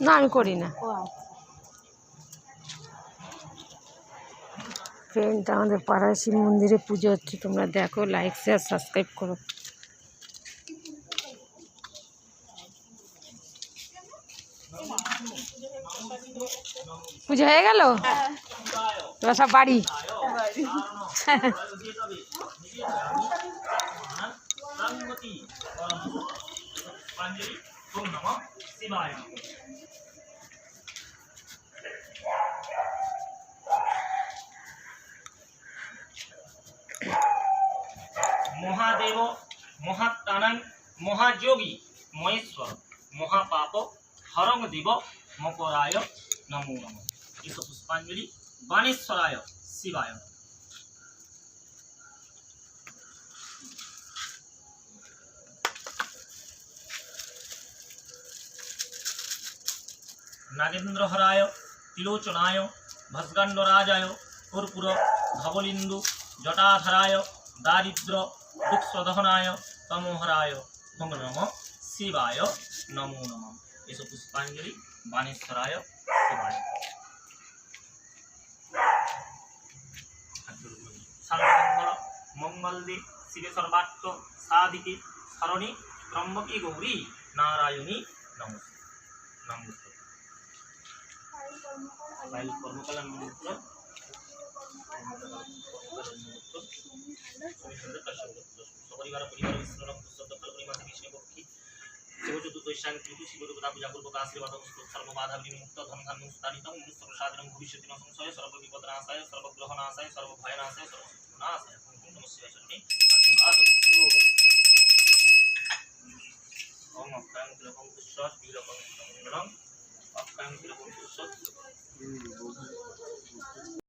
না আমি করি না। ফ্রেন্ড, আমাদের পাড়ায় শিব মন্দিরে পুজো হচ্ছে, তোমরা দেখো, লাইক শেয়ার সাবস্ক্রাইব করো। পুজো হয়ে গেল, তোরা সব বাড়ি। महादेव महात्तानं महायोगी महेश्वर महापाप हरंग देव मकराय नमो नमः। इस पुष्पांजलि बाणेश्वराय शिवाय। नागेन्द्रहराय तिलोचनाय भस्गांडराजाय कर्पूर धवलिंदु जटाधराय दारिद्र दुःखदहनाय तमोहराय नमः शिवाय नमो नमः। इस पुष्पांजलि बाणेश्वराय शिवाय। सर्वमंगल मंगलदे शिवे सर्वार्थ साधिके शरणी त्र्यंबके गौरी नारायणी नमोस्तुते। फाइल कर्मकलान मुहूर्त सपरिवार परिवार विष्णुरम पुस्तकल परिमाण विष्णु पक्षी शिव चतुर्दशां कृतु शिव देवता पूजा पूर्वक आशीर्वाद सर्व बाधा विमुक्त धन धान्य सुतानितं मनुष्य प्रसादनं भविष्यति न संशय सर्व विपदनाशाय सर्व ग्रहनाशाय सर्व भयनाशाय सर्व शत्रुनाशाय नमः शिवाय शरणे आशीर्वाद। ओम अक्षयं तिलकं पुष्पं तिलकं मंगलम अक्षयं तिलकं पुष्पं